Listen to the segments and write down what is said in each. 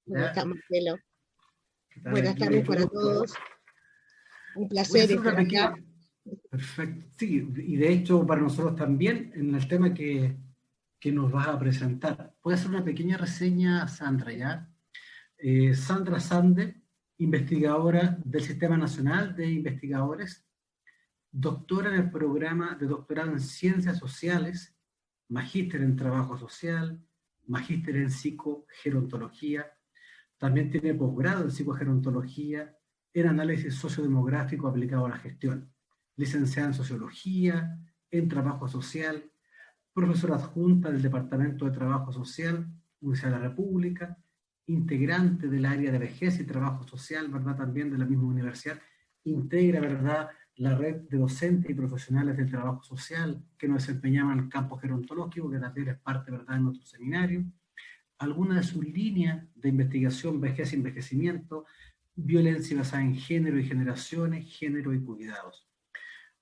¿Cómo ¿Ya? está, Marcelo? ¿Qué tal Buenas aquí? tardes Mucho para gusto. todos. Un Voy a placer hacer estar una acá. pequeña... Perfecto. Sí, y de hecho para nosotros también en el tema que nos vas a presentar. Voy a hacer una pequeña reseña, Sandra, ¿ya? Sandra Sande, investigadora del Sistema Nacional de Investigadores, doctora en el programa de doctorado en Ciencias Sociales, magíster en Trabajo Social, magíster en Psicogerontología, también tiene posgrado en Psicogerontología, en Análisis Sociodemográfico aplicado a la gestión, licenciada en Sociología, en Trabajo Social, profesora adjunta del Departamento de Trabajo Social, Universidad de la República, integrante del área de vejez y trabajo social, ¿verdad? También de la misma universidad, integra, ¿verdad?, la red de docentes y profesionales del trabajo social que nos desempeñaban en el campo gerontológico, que también es parte, ¿verdad?, de nuestro seminario. Alguna de sus líneas de investigación, vejez y envejecimiento, violencia basada en género y generaciones, género y cuidados.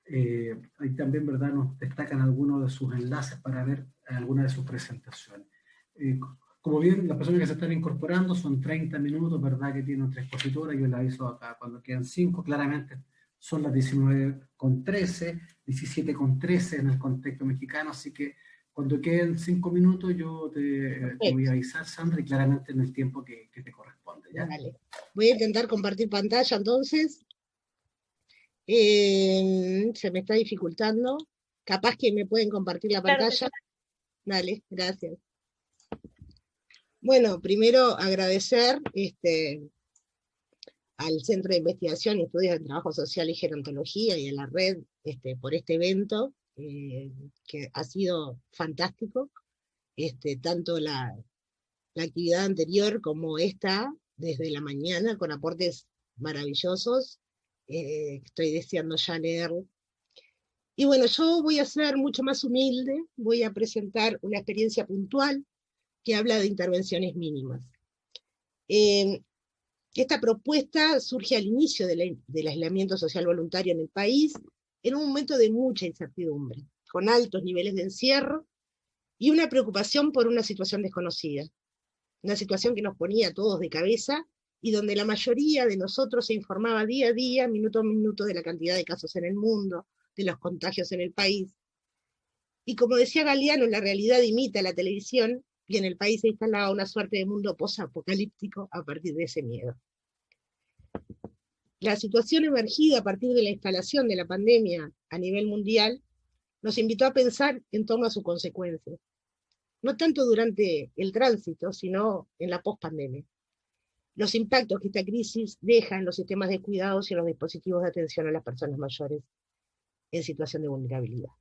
Ahí también, ¿verdad?, nos destacan algunos de sus enlaces para ver algunas de sus presentaciones. Como bien, las personas que se están incorporando son 30 minutos, ¿verdad?, que tiene nuestra expositora. Yo les aviso acá cuando quedan 5. Claramente son las 19:13, 17:13 en el contexto mexicano, así que cuando queden 5 minutos yo te voy a Perfecto. avisar, Sandra, y claramente en el tiempo que te corresponde, ¿ya? Vale. Voy a intentar compartir pantalla entonces. Se me está dificultando. Capaz que me pueden compartir la Claro que pantalla. sí. Dale, gracias. Bueno, primero agradecer al Centro de Investigación y Estudios de Trabajo Social y Gerontología y a la red por este evento, que ha sido fantástico. Tanto la actividad anterior como esta, desde la mañana, con aportes maravillosos. Estoy deseando ya leerlo. Y bueno, yo voy a ser mucho más humilde, voy a presentar una experiencia puntual que habla de intervenciones mínimas. Eh, Esta propuesta surge al inicio del aislamiento social voluntario en el país, en un momento de mucha incertidumbre, con altos niveles de encierro y una preocupación por una situación desconocida. Una situación que nos ponía a todos de cabeza y donde la mayoría de nosotros se informaba día a día, minuto a minuto, de la cantidad de casos en el mundo, de los contagios en el país. Y como decía Galeano, la realidad imita la televisión y en el país se instalaba una suerte de mundo posapocalíptico a partir de ese miedo. La situación emergida a partir de la instalación de la pandemia a nivel mundial nos invitó a pensar en torno a sus consecuencias, no tanto durante el tránsito, sino en la pospandemia. Los impactos que esta crisis deja en los sistemas de cuidados y en los dispositivos de atención a las personas mayores en situación de vulnerabilidad.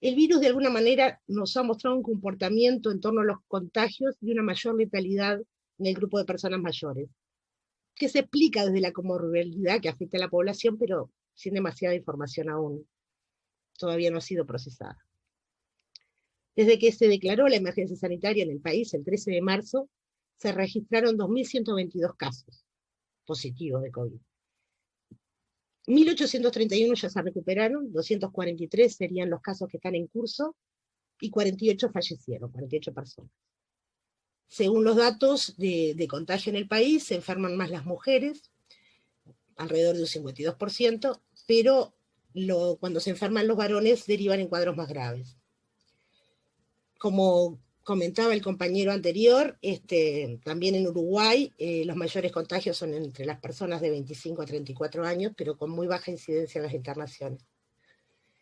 El virus de alguna manera nos ha mostrado un comportamiento en torno a los contagios y una mayor letalidad en el grupo de personas mayores, que se explica desde la comorbilidad que afecta a la población, pero sin demasiada información aún. Todavía no ha sido procesada. Desde que se declaró la emergencia sanitaria en el país el 13 de marzo, se registraron 2.122 casos positivos de COVID. 1.831 ya se recuperaron, 243 serían los casos que están en curso y 48 fallecieron, 48 personas. Según los datos de contagio en el país, se enferman más las mujeres, alrededor de un 52%, pero cuando se enferman los varones derivan en cuadros más graves. Como comentaba el compañero anterior, también en Uruguay los mayores contagios son entre las personas de 25 a 34 años, pero con muy baja incidencia en las internaciones.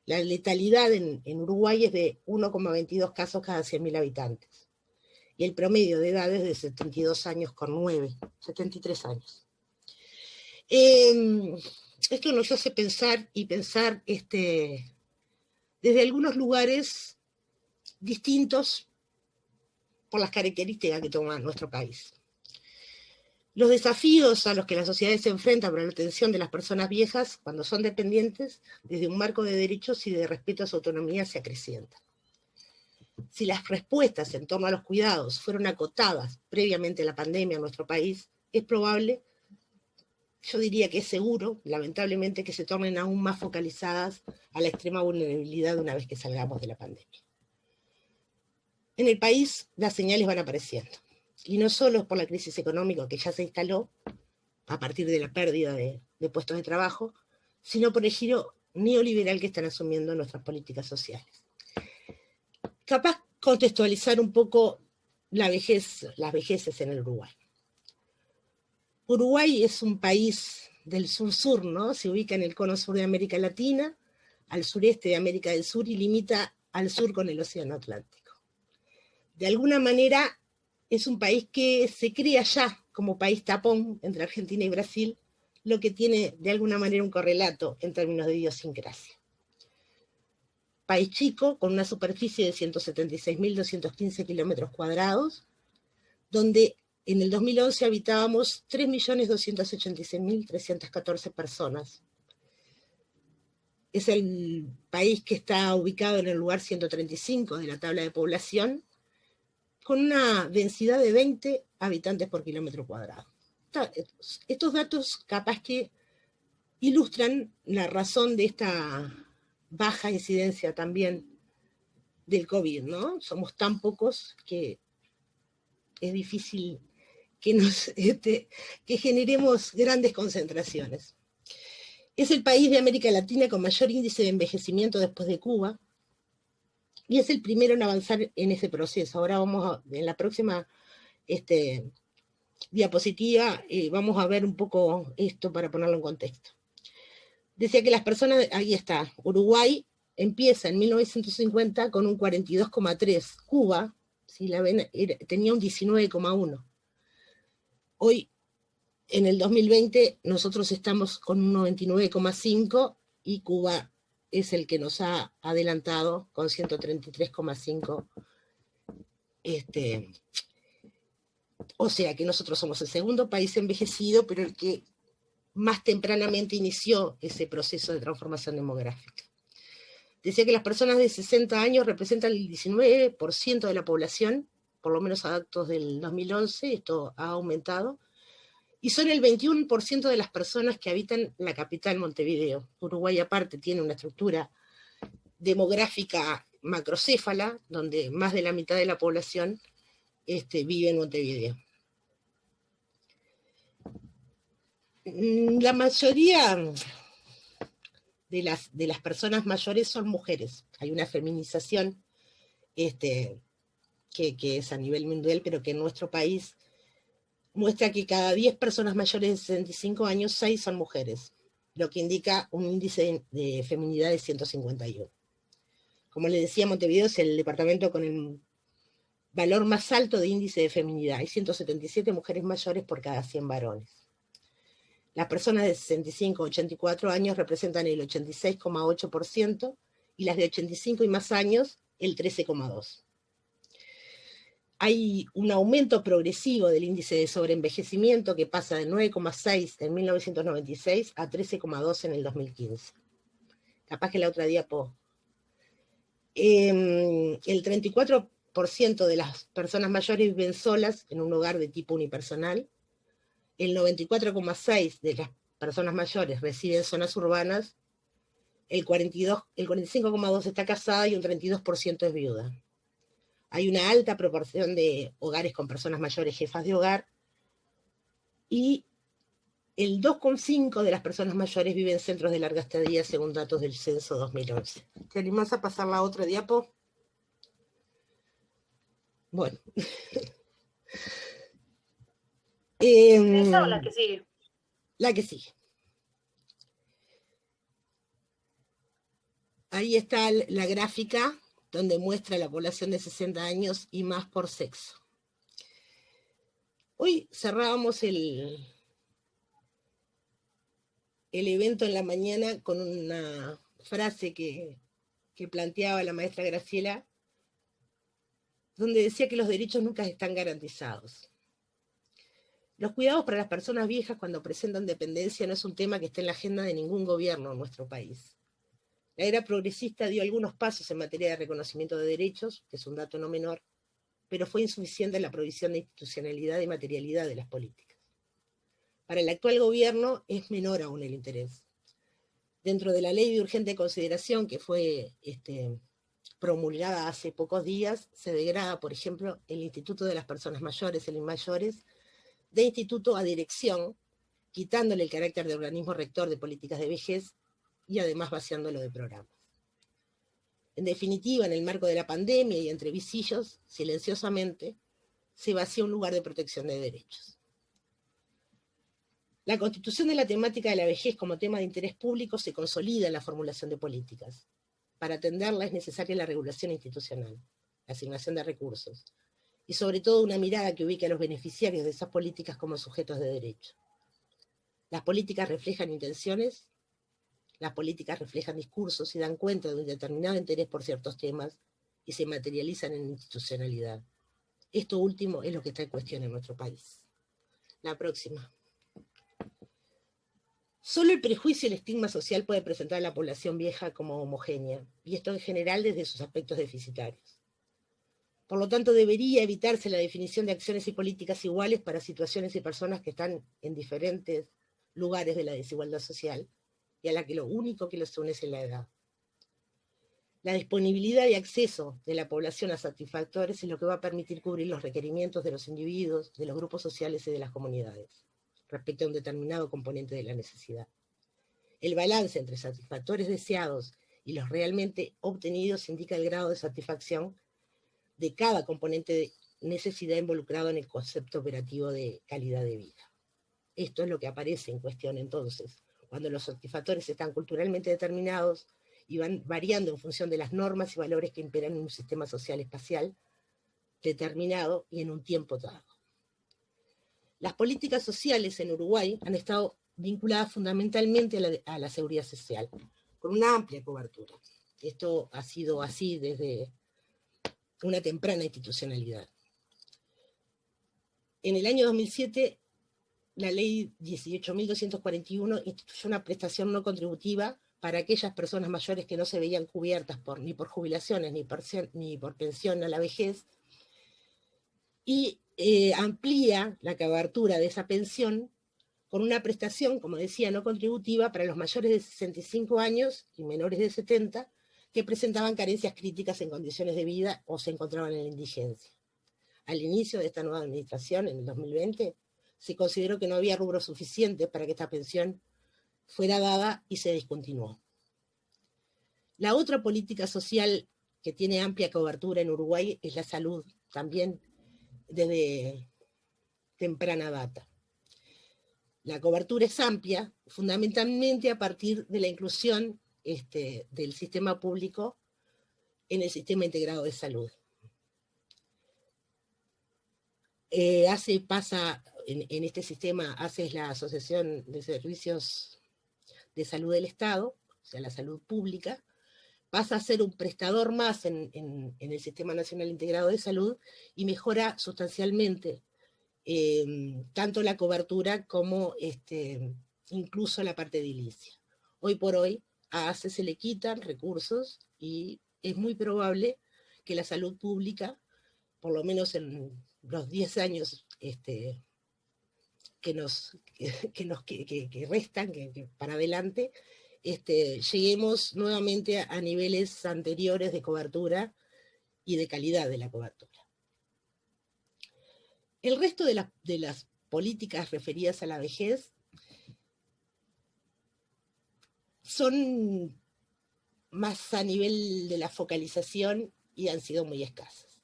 La letalidad en Uruguay es de 1,22 casos cada 100.000 habitantes. Y el promedio de edad es de 72 años con 9, 73 años. Esto nos hace pensar desde algunos lugares distintos por las características que toma nuestro país. Los desafíos a los que la sociedad se enfrenta para la atención de las personas viejas cuando son dependientes, desde un marco de derechos y de respeto a su autonomía, se acrecientan. Si las respuestas en torno a los cuidados fueron acotadas previamente a la pandemia en nuestro país, es probable, yo diría que es seguro, lamentablemente, que se tornen aún más focalizadas a la extrema vulnerabilidad una vez que salgamos de la pandemia. En el país las señales van apareciendo. y no solo por la crisis económica que ya se instaló a partir de la pérdida de puestos de trabajo, sino por el giro neoliberal que están asumiendo nuestras políticas sociales. Capaz contextualizar un poco las vejeces en el Uruguay. Uruguay es un país del sur-sur, ¿no? Se ubica en el cono sur de América Latina, al sureste de América del Sur y limita al sur con el Océano Atlántico. De alguna manera es un país que se crea ya como país tapón entre Argentina y Brasil, lo que tiene de alguna manera un correlato en términos de idiosincrasia. País chico, con una superficie de 176.215 kilómetros cuadrados, donde en el 2011 habitábamos 3.286.314 personas. Es el país que está ubicado en el lugar 135 de la tabla de población, con una densidad de 20 habitantes por kilómetro cuadrado. Estos datos capaz que ilustran la razón de esta baja incidencia también del COVID, ¿no? Somos tan pocos que es difícil que que generemos grandes concentraciones. Es el país de América Latina con mayor índice de envejecimiento después de Cuba, y es el primero en avanzar en ese proceso. Ahora en la próxima diapositiva, vamos a ver un poco esto para ponerlo en contexto. Decía que las personas, ahí está, Uruguay empieza en 1950 con un 42,3, Cuba, si la ven, tenía un 19,1. Hoy, en el 2020, nosotros estamos con un 99,5 y Cuba es el que nos ha adelantado con 133,5. O sea que nosotros somos el segundo país envejecido, pero el que más tempranamente inició ese proceso de transformación demográfica. Decía que las personas de 60 años representan el 19% de la población, por lo menos a datos del 2011, esto ha aumentado, y son el 21% de las personas que habitan la capital, Montevideo. Uruguay aparte tiene una estructura demográfica macrocéfala, donde más de la mitad de la población vive en Montevideo. La mayoría de las personas mayores son mujeres. Hay una feminización que es a nivel mundial, pero que en nuestro país muestra que cada 10 personas mayores de 65 años, 6 son mujeres, lo que indica un índice de feminidad de 151. Como les decía, Montevideo es el departamento con el valor más alto de índice de feminidad. Hay 177 mujeres mayores por cada 100 varones. Las personas de 65 a 84 años representan el 86,8% y las de 85 y más años el 13,2%. Hay un aumento progresivo del índice de sobreenvejecimiento que pasa de 9,6 en 1996 a 13,2 en el 2015. Capaz que la otra diapo. El 34% de las personas mayores viven solas en un hogar de tipo unipersonal. El 94,6% de las personas mayores residen en zonas urbanas. El 45,2% está casada y un 32% es viuda. Hay una alta proporción de hogares con personas mayores jefas de hogar y el 2,5% de las personas mayores viven en centros de larga estadía según datos del censo 2011. ¿Te animás a pasar la otra diapo? Bueno. ¿Esa o la que sigue? La que sigue. Ahí está la gráfica donde muestra la población de 60 años y más por sexo. Hoy cerrábamos el evento en la mañana con una frase que planteaba la maestra Graciela, donde decía que los derechos nunca están garantizados. Los cuidados para las personas viejas cuando presentan dependencia no es un tema que esté en la agenda de ningún gobierno en nuestro país. La era progresista dio algunos pasos en materia de reconocimiento de derechos, que es un dato no menor, pero fue insuficiente la provisión de institucionalidad y materialidad de las políticas. Para el actual gobierno es menor aún el interés. Dentro de la ley de urgente consideración que fue promulgada hace pocos días, se degrada, por ejemplo, el Instituto de las Personas Mayores, el INMAYORES, de instituto a dirección, quitándole el carácter de organismo rector de políticas de vejez y además vaciándolo de programas. En definitiva, en el marco de la pandemia y entre visillos, silenciosamente, se vacía un lugar de protección de derechos. La constitución de la temática de la vejez como tema de interés público se consolida en la formulación de políticas. Para atenderla es necesaria la regulación institucional, la asignación de recursos, y sobre todo una mirada que ubique a los beneficiarios de esas políticas como sujetos de derecho. Las políticas reflejan intenciones, las políticas reflejan discursos y dan cuenta de un determinado interés por ciertos temas y se materializan en institucionalidad. Esto último es lo que está en cuestión en nuestro país. La próxima. Solo el prejuicio y el estigma social puede presentar a la población vieja como homogénea, y esto en general desde sus aspectos deficitarios. Por lo tanto, debería evitarse la definición de acciones y políticas iguales para situaciones y personas que están en diferentes lugares de la desigualdad social, y a la que lo único que los une es la edad. La disponibilidad y acceso de la población a satisfactores es lo que va a permitir cubrir los requerimientos de los individuos, de los grupos sociales y de las comunidades, respecto a un determinado componente de la necesidad. El balance entre satisfactores deseados y los realmente obtenidos indica el grado de satisfacción de cada componente de necesidad involucrado en el concepto operativo de calidad de vida. Esto es lo que aparece en cuestión entonces, cuando los satisfactores están culturalmente determinados y van variando en función de las normas y valores que imperan en un sistema social espacial determinado y en un tiempo dado. Las políticas sociales en Uruguay han estado vinculadas fundamentalmente a la seguridad social, con una amplia cobertura. Esto ha sido así desde una temprana institucionalidad. En el año 2007, la ley 18.241 instituyó una prestación no contributiva para aquellas personas mayores que no se veían cubiertas ni por jubilaciones ni por pensión a la vejez, y amplía la cobertura de esa pensión con una prestación, como decía, no contributiva para los mayores de 65 años y menores de 70 que presentaban carencias críticas en condiciones de vida o se encontraban en la indigencia. Al inicio de esta nueva administración, en el 2020, se consideró que no había rubro suficiente para que esta pensión fuera dada y se discontinuó. La otra política social que tiene amplia cobertura en Uruguay es la salud, también desde temprana data. La cobertura es amplia, fundamentalmente a partir de la inclusión del sistema público en el sistema integrado de salud. En este sistema ACE es la Asociación de Servicios de Salud del Estado, o sea, la salud pública, pasa a ser un prestador más en el Sistema Nacional Integrado de Salud y mejora sustancialmente tanto la cobertura como incluso la parte edilicia. Hoy por hoy a ACE se le quitan recursos y es muy probable que la salud pública, por lo menos en los 10 años que restan, que para adelante, lleguemos nuevamente a niveles anteriores de cobertura y de calidad de la cobertura. El resto de las políticas referidas a la vejez son más a nivel de la focalización y han sido muy escasas.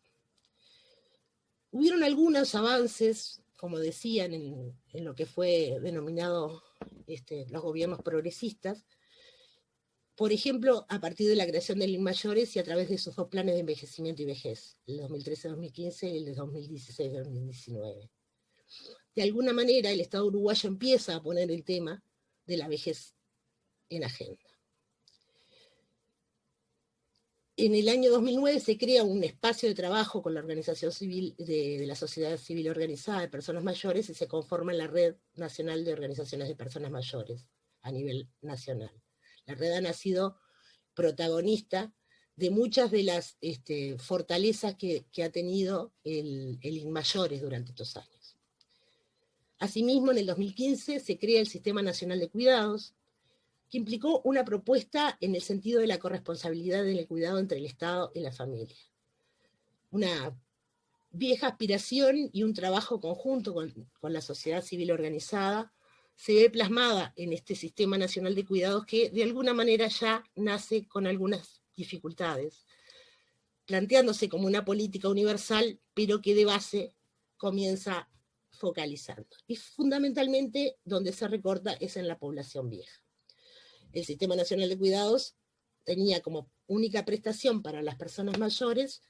Hubieron algunos avances, como decían, en lo que fue denominado los gobiernos progresistas, por ejemplo, a partir de la creación del INMAYORES y a través de sus dos planes de envejecimiento y vejez, el 2013-2015 y el de 2016-2019. De alguna manera, el Estado uruguayo empieza a poner el tema de la vejez en agenda. En el año 2009 se crea un espacio de trabajo con la organización civil de la sociedad civil organizada de personas mayores y se conforma la Red Nacional de Organizaciones de Personas Mayores a nivel nacional. La red ha nacido protagonista de muchas de las fortalezas que ha tenido el INMAYORES durante estos años. Asimismo, en el 2015 se crea el Sistema Nacional de Cuidados, que implicó una propuesta en el sentido de la corresponsabilidad en el cuidado entre el Estado y la familia. Una vieja aspiración y un trabajo conjunto con la sociedad civil organizada se ve plasmada en este Sistema Nacional de Cuidados que de alguna manera ya nace con algunas dificultades, planteándose como una política universal, pero que de base comienza focalizando. Y fundamentalmente donde se recorta es en la población vieja. El Sistema Nacional de Cuidados tenía como única prestación para las personas mayores,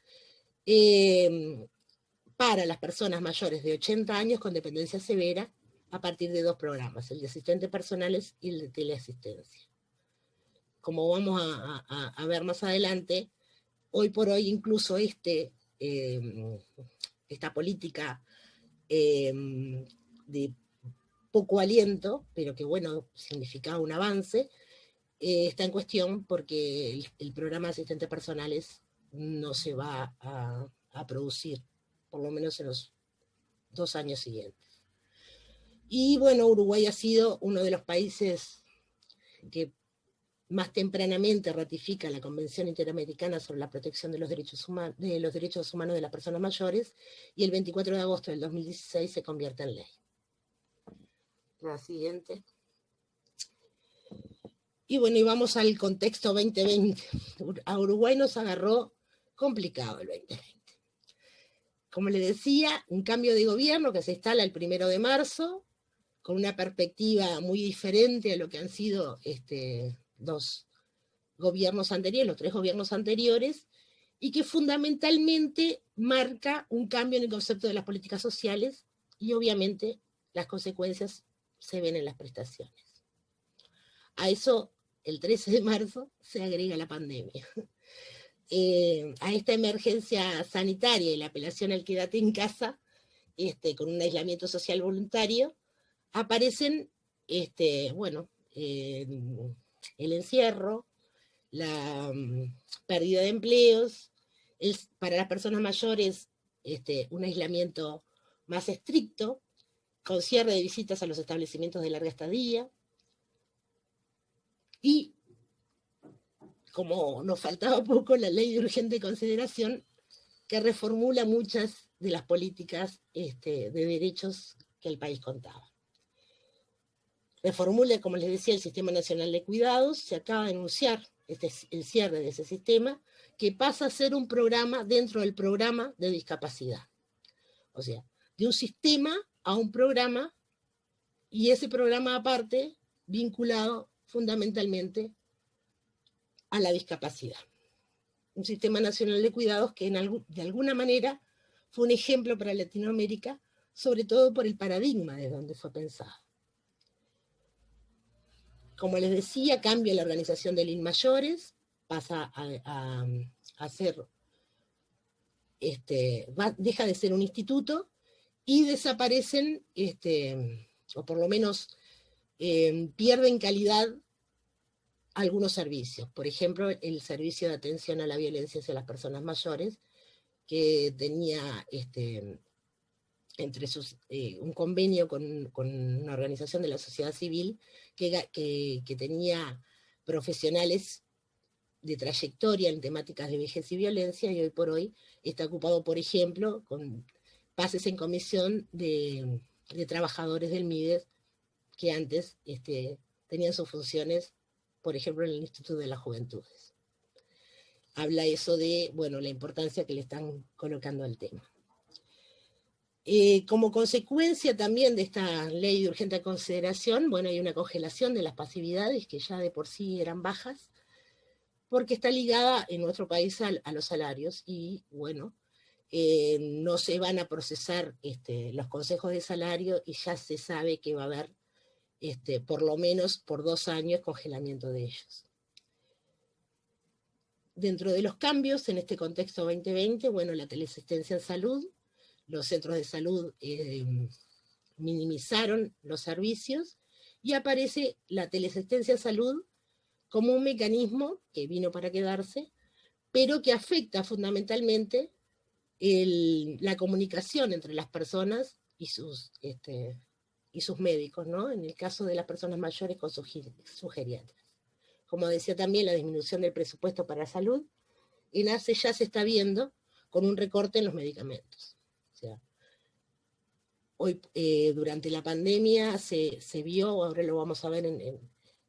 de 80 años con dependencia severa, a partir de 2 programas, el de asistentes personales y el de teleasistencia. Como vamos a ver más adelante, hoy por hoy incluso esta política de poco aliento, pero que bueno, significaba un avance, está en cuestión porque el programa de asistentes personales no se va a producir, por lo menos en los 2 años siguientes. Y bueno, Uruguay ha sido uno de los países que más tempranamente ratifica la Convención Interamericana sobre la Protección de los Derechos Humanos de las Personas Mayores, y el 24 de agosto del 2016 se convierte en ley. La siguiente. Y bueno, y vamos al contexto 2020. A Uruguay nos agarró complicado el 2020. Como le decía, un cambio de gobierno que se instala el 1 de marzo, con una perspectiva muy diferente a lo que han sido los gobiernos anteriores, los 3 gobiernos anteriores, y que fundamentalmente marca un cambio en el concepto de las políticas sociales, y obviamente las consecuencias se ven en las prestaciones. A eso, el 13 de marzo, se agrega la pandemia. A esta emergencia sanitaria y la apelación al quédate en casa, con un aislamiento social voluntario, aparecen, el encierro, la pérdida de empleos, para las personas mayores, un aislamiento más estricto, con cierre de visitas a los establecimientos de larga estadía, y como nos faltaba poco, la ley de urgente consideración, que reformula muchas de las políticas de derechos que el país contaba. Reformula, como les decía, el Sistema Nacional de Cuidados. Se acaba de anunciar el cierre de ese sistema, que pasa a ser un programa dentro del programa de discapacidad. O sea, de un sistema a un programa, y ese programa aparte vinculado fundamentalmente a la discapacidad. Un Sistema Nacional de Cuidados que de alguna manera fue un ejemplo para Latinoamérica, sobre todo por el paradigma de donde fue pensado. Como les decía, cambia la organización del INMAYORES, pasa a ser, deja de ser un instituto, y desaparecen, o por lo menos pierden calidad algunos servicios. Por ejemplo, el servicio de atención a la violencia hacia las personas mayores, que tenía entre sus, un convenio con una organización de la sociedad civil que tenía profesionales de trayectoria en temáticas de vejez y violencia, y hoy por hoy está ocupado, por ejemplo, con pases en comisión de trabajadores del MIDES que antes tenían sus funciones, por ejemplo, en el Instituto de las Juventudes. Habla eso de, bueno, la importancia que le están colocando al tema. Como consecuencia también de esta ley de urgente consideración, bueno, hay una congelación de las pasividades que ya de por sí eran bajas, porque está ligada en nuestro país a los salarios, y bueno, no se van a procesar los consejos de salario, y ya se sabe que va a haber por lo menos por 2 años congelamiento de ellos. Dentro de los cambios en este contexto 2020, bueno, la teleasistencia en salud, los centros de salud minimizaron los servicios, y aparece la teleasistencia en salud como un mecanismo que vino para quedarse, pero que afecta fundamentalmente la comunicación entre las personas y sus médicos, ¿no? En el caso de las personas mayores con sus geriatras. como decía también, la disminución del presupuesto para salud, en ACE ya se está viendo con un recorte en los medicamentos. O sea, hoy, durante la pandemia se vio, ahora lo vamos a ver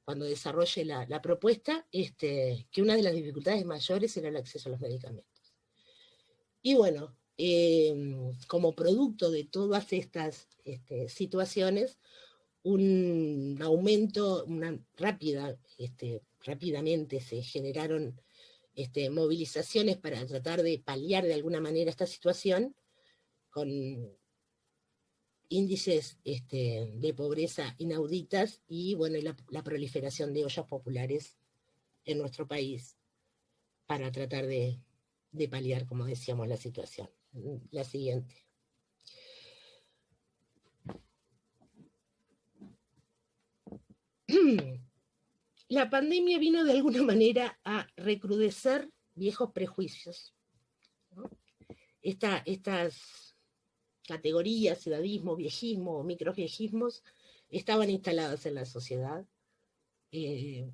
cuando desarrolle la propuesta, que una de las dificultades mayores era el acceso a los medicamentos. Y bueno, como producto de todas estas situaciones, un aumento, rápidamente se generaron movilizaciones para tratar de paliar de alguna manera esta situación, con índices de pobreza inauditas y bueno, la proliferación de ollas populares en nuestro país para tratar de paliar, como decíamos, la situación. La siguiente. La pandemia vino de alguna manera a recrudecer viejos prejuicios, ¿no? Estas categorías, edadismo, viejismo o microviejismos, estaban instaladas en la sociedad.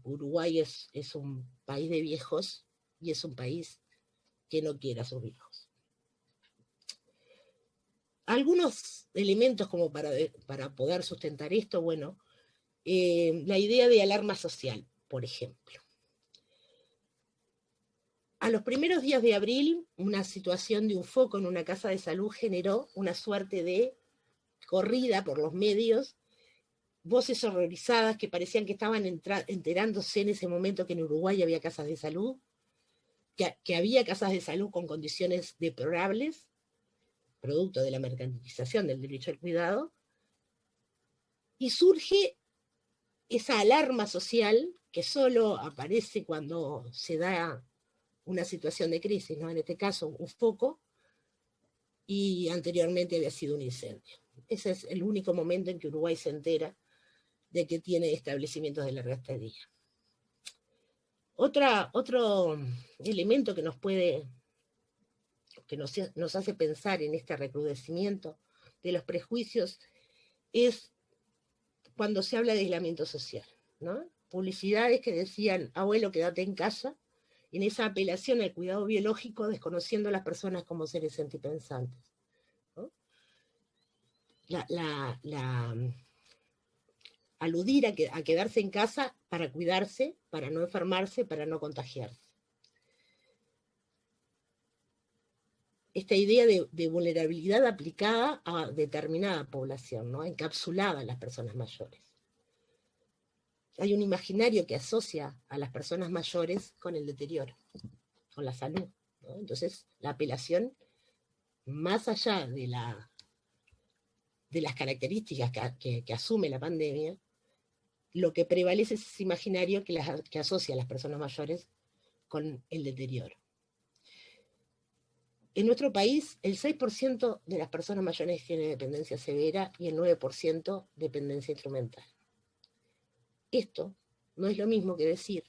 Uruguay es un país de viejos y es un país que no quiere a sus viejos. Algunos elementos como para poder sustentar esto, bueno, la idea de alarma social, por ejemplo. A los primeros días de abril, una situación de un foco en una casa de salud generó una suerte de corrida por los medios, voces horrorizadas que parecían que estaban enterándose en ese momento que en Uruguay había casas de salud, que había casas de salud con condiciones deplorables, producto de la mercantilización del derecho al cuidado, y surge esa alarma social que solo aparece cuando se da una situación de crisis, ¿no? En este caso, un foco, y anteriormente había sido un incendio. Ese es el único momento en que Uruguay se entera de que tiene establecimientos de larga estadía. Otro elemento que nos hace pensar en este recrudecimiento de los prejuicios es cuando se habla de aislamiento social, ¿no? Publicidades que decían, abuelo, quédate en casa, en esa apelación al cuidado biológico, desconociendo a las personas como seres sentipensantes, ¿no? Aludir a quedarse en casa para cuidarse, para no enfermarse, para no contagiarse. Esta idea de vulnerabilidad aplicada a determinada población, ¿no? Encapsulada en las personas mayores. Hay un imaginario que asocia a las personas mayores con el deterioro, con la salud, ¿no? Entonces, la apelación, más allá de las características que asume la pandemia, lo que prevalece es ese imaginario que asocia a las personas mayores con el deterioro. En nuestro país, el 6% de las personas mayores tiene dependencia severa y el 9% dependencia instrumental. Esto no es lo mismo que decir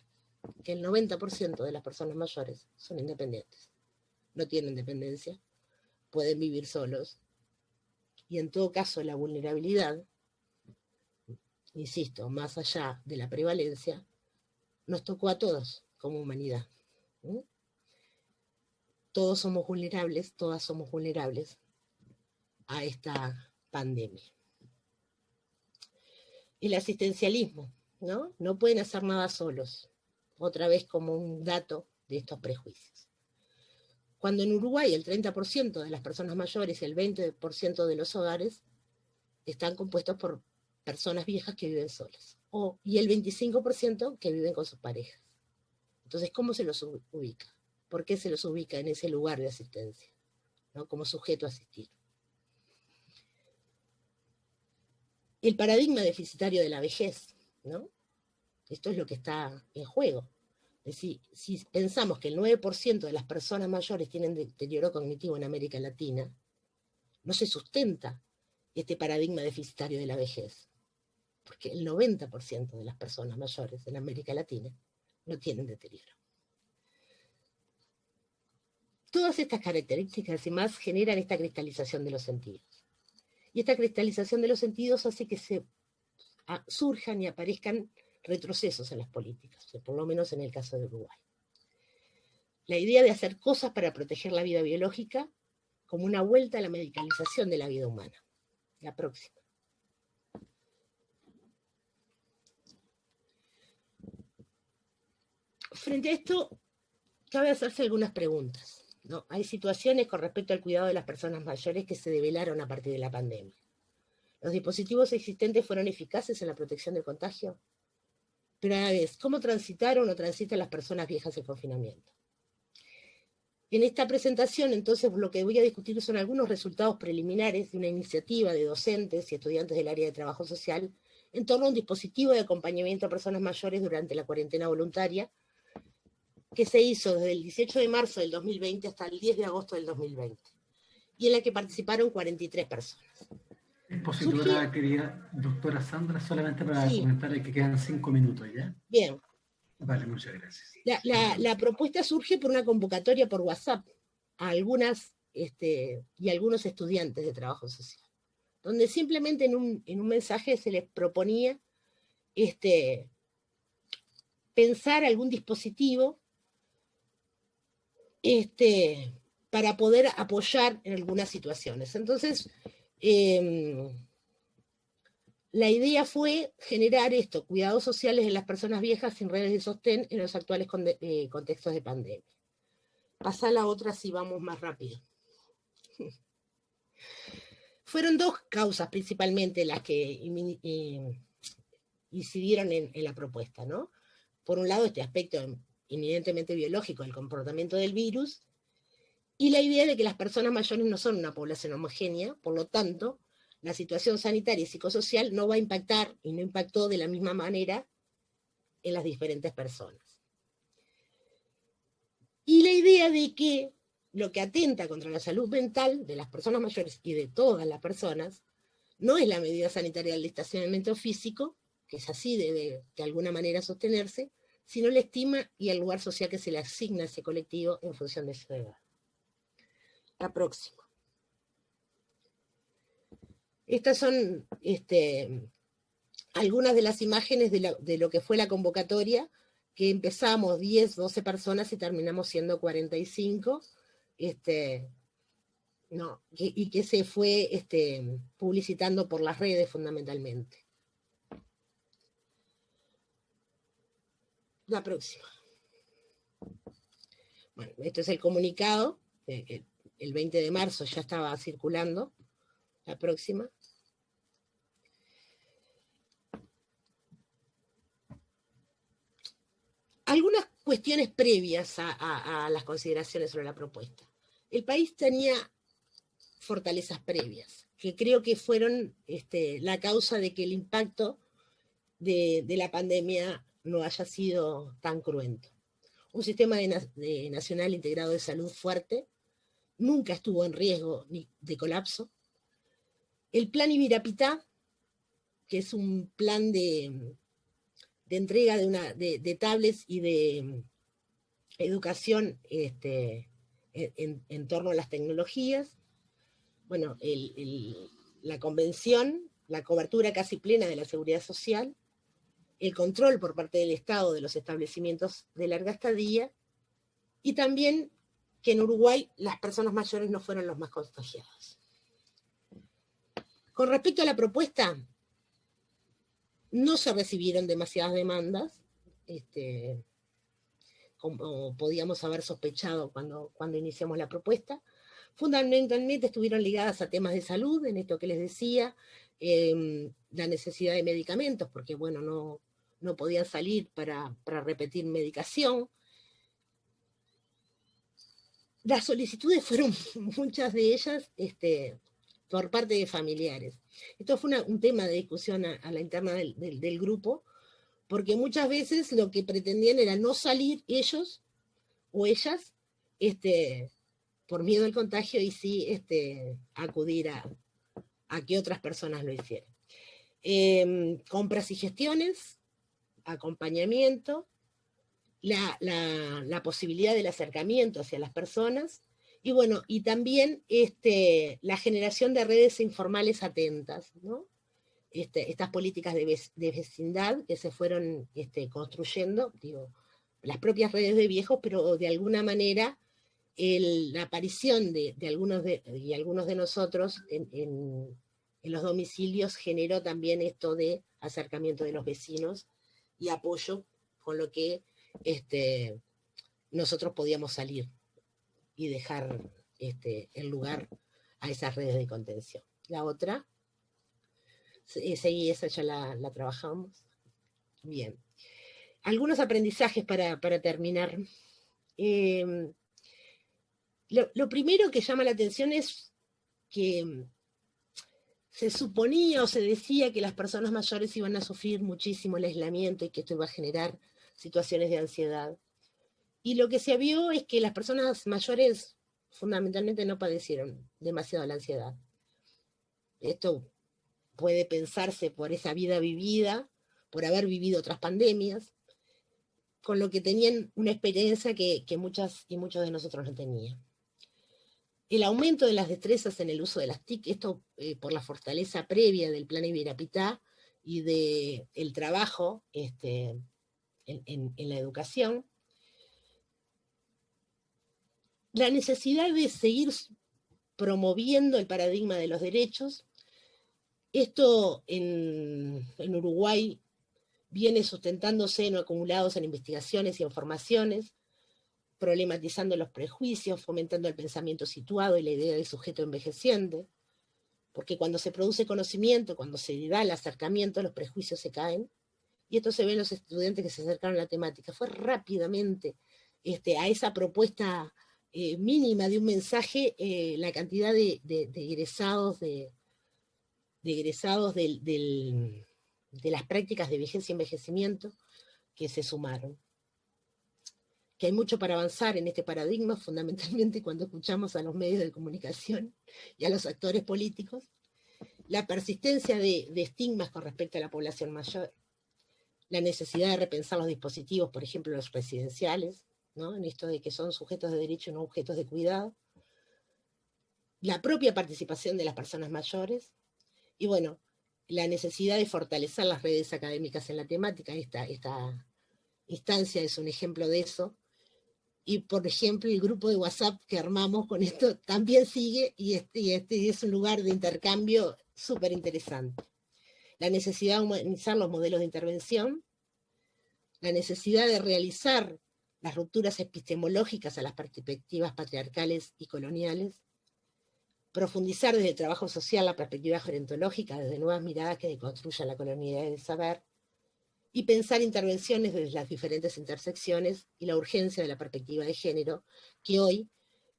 que el 90% de las personas mayores son independientes. No tienen dependencia, pueden vivir solos, y en todo caso la vulnerabilidad, insisto, más allá de la prevalencia, nos tocó a todos como humanidad. ¿Sí? Todos somos vulnerables, todas somos vulnerables a esta pandemia. El asistencialismo, ¿no? No pueden hacer nada solos, otra vez como un dato de estos prejuicios. Cuando en Uruguay el 30% de las personas mayores y el 20% de los hogares están compuestos por personas viejas que viven solas, y el 25% que viven con sus parejas. Entonces, ¿cómo se los ubica? ¿Por qué se los ubica en ese lugar de asistencia, ¿no? Como sujeto a asistir? El paradigma deficitario de la vejez, ¿no? Esto es lo que está en juego. Es decir, si pensamos que el 9% de las personas mayores tienen deterioro cognitivo en América Latina, no se sustenta este paradigma deficitario de la vejez, porque el 90% de las personas mayores en América Latina no tienen deterioro. Todas estas características y más generan esta cristalización de los sentidos. Y esta cristalización de los sentidos hace que surjan y aparezcan retrocesos en las políticas, o sea, por lo menos en el caso de Uruguay. La idea de hacer cosas para proteger la vida biológica como una vuelta a la medicalización de la vida humana. La próxima. Frente a esto, cabe hacerse algunas preguntas, ¿no? Hay situaciones con respecto al cuidado de las personas mayores que se develaron a partir de la pandemia. ¿Los dispositivos existentes fueron eficaces en la protección del contagio? Pero a la vez, ¿cómo transitaron o transitan las personas viejas el confinamiento? En esta presentación, entonces, lo que voy a discutir son algunos resultados preliminares de una iniciativa de docentes y estudiantes del área de trabajo social en torno a un dispositivo de acompañamiento a personas mayores durante la cuarentena voluntaria que se hizo desde el 18 de marzo del 2020 hasta el 10 de agosto del 2020, y en la que participaron 43 personas. Expositora, querida doctora Sandra, solamente para comentar que quedan 5 minutos, ¿ya? Bien. Vale, muchas gracias. La propuesta surge por una convocatoria por WhatsApp a algunas y algunos estudiantes de trabajo social, donde simplemente en un mensaje se les proponía pensar algún dispositivo para poder apoyar en algunas situaciones. Entonces, la idea fue generar cuidados sociales en las personas viejas sin redes de sostén en los actuales contextos de pandemia. Pasá la otra si vamos más rápido. Fueron dos causas principalmente las que incidieron en la propuesta, ¿no? Por un lado, este aspecto inminentemente biológico del comportamiento del virus, y la idea de que las personas mayores no son una población homogénea, por lo tanto, la situación sanitaria y psicosocial no va a impactar y no impactó de la misma manera en las diferentes personas. Y la idea de que lo que atenta contra la salud mental de las personas mayores y de todas las personas no es la medida sanitaria del distanciamiento físico, que es así, debe de alguna manera sostenerse, sino la estima y el lugar social que se le asigna a ese colectivo en función de su edad. La próxima. Estas son algunas de las imágenes de lo que fue la convocatoria, que empezamos 10, 12 personas y terminamos siendo 45, y que se fue publicitando por las redes fundamentalmente. La próxima. Bueno, esto es el comunicado, el 20 de marzo ya estaba circulando. La próxima. Algunas cuestiones previas a las consideraciones sobre la propuesta. El país tenía fortalezas previas, que creo que fueron la causa de que el impacto de la pandemia no haya sido tan cruento. Un sistema nacional integrado de salud fuerte, nunca estuvo en riesgo de colapso. El plan Ibirapitá, que es un plan de entrega de tablets y de educación en torno a las tecnologías. Bueno, la convención, la cobertura casi plena de la seguridad social, el control por parte del Estado de los establecimientos de larga estadía, y también que en Uruguay las personas mayores no fueron los más contagiados. Con respecto a la propuesta, no se recibieron demasiadas demandas, como podíamos haber sospechado cuando iniciamos la propuesta. Fundamentalmente estuvieron ligadas a temas de salud, en esto que les decía, la necesidad de medicamentos, porque bueno, no podían salir para repetir medicación. Las solicitudes fueron, muchas de ellas, por parte de familiares. Esto fue un tema de discusión a la interna del grupo, porque muchas veces lo que pretendían era no salir ellos o ellas por miedo al contagio, y sí acudir a que otras personas lo hicieran. Compras y gestiones, acompañamiento, la posibilidad del acercamiento hacia las personas, y bueno, y también la generación de redes informales atentas, ¿no? estas políticas de vecindad que se fueron construyendo, digo, las propias redes de viejos, pero de alguna manera la aparición de algunos de nosotros en los domicilios generó también esto de acercamiento de los vecinos y apoyo, con lo que nosotros podíamos salir y dejar el lugar a esas redes de contención. La otra, esa ya la trabajamos. Bien. Algunos aprendizajes para terminar. Lo primero que llama la atención es que se suponía o se decía que las personas mayores iban a sufrir muchísimo el aislamiento y que esto iba a generar situaciones de ansiedad. Y lo que se vio es que las personas mayores fundamentalmente no padecieron demasiado la ansiedad. Esto puede pensarse por esa vida vivida, por haber vivido otras pandemias, con lo que tenían una experiencia que muchas y muchos de nosotros no tenían. El aumento de las destrezas en el uso de las TIC, esto por la fortaleza previa del Plan Ibirapitá y del trabajo en la educación, la necesidad de seguir promoviendo el paradigma de los derechos. Esto en Uruguay viene sustentándose en acumulados en investigaciones y en formaciones, problematizando los prejuicios, fomentando el pensamiento situado y la idea del sujeto envejeciente, porque cuando se produce conocimiento, cuando se da el acercamiento, los prejuicios se caen, y esto se ve en los estudiantes que se acercaron a la temática. Fue rápidamente a esa propuesta mínima de un mensaje, la cantidad de egresados de las prácticas de vejez y envejecimiento que se sumaron. Que hay mucho para avanzar en este paradigma, fundamentalmente cuando escuchamos a los medios de comunicación y a los actores políticos, la persistencia de estigmas con respecto a la población mayor, la necesidad de repensar los dispositivos, por ejemplo, los residenciales, ¿no? En esto de que son sujetos de derecho y no objetos de cuidado, la propia participación de las personas mayores, y bueno, la necesidad de fortalecer las redes académicas en la temática. Esta instancia es un ejemplo de eso. Y, por ejemplo, el grupo de WhatsApp que armamos con esto también sigue, y este es un lugar de intercambio súper interesante. La necesidad de humanizar los modelos de intervención, la necesidad de realizar las rupturas epistemológicas a las perspectivas patriarcales y coloniales, profundizar desde el trabajo social la perspectiva gerontológica, desde nuevas miradas que deconstruyan la colonialidad del saber, y pensar intervenciones desde las diferentes intersecciones y la urgencia de la perspectiva de género, que hoy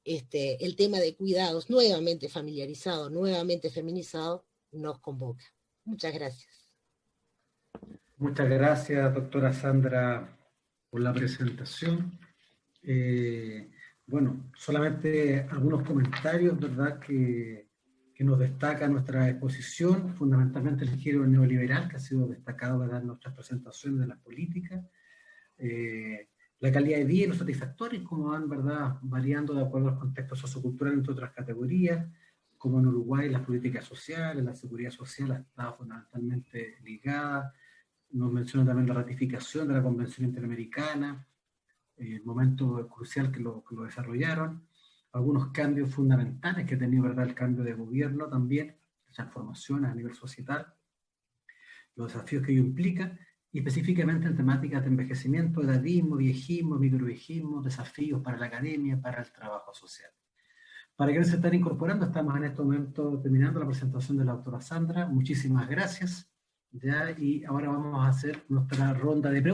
el tema de cuidados nuevamente familiarizado, nuevamente feminizado, nos convoca. Muchas gracias. Muchas gracias, doctora Sandra, por la presentación. Bueno, solamente algunos comentarios, ¿verdad?, que nos destaca nuestra exposición, fundamentalmente el giro neoliberal, que ha sido destacado, ¿verdad?, en nuestras presentaciones de las políticas, la calidad de vida y los satisfactorios, como van, ¿verdad?, variando de acuerdo al contexto sociocultural, entre otras categorías, como en Uruguay las políticas sociales, la seguridad social ha estado fundamentalmente ligada. Nos menciona también la ratificación de la Convención Interamericana, el momento crucial que lo desarrollaron, algunos cambios fundamentales que ha tenido, ¿verdad?, el cambio de gobierno también, transformaciones a nivel societal, los desafíos que ello implica, y específicamente en temáticas de envejecimiento, edadismo, viejismo, microviejismo, desafíos para la academia, para el trabajo social. Para quienes se están incorporando, estamos en este momento terminando la presentación de la doctora Sandra. Muchísimas gracias. Ya, y ahora vamos a hacer nuestra ronda de preguntas.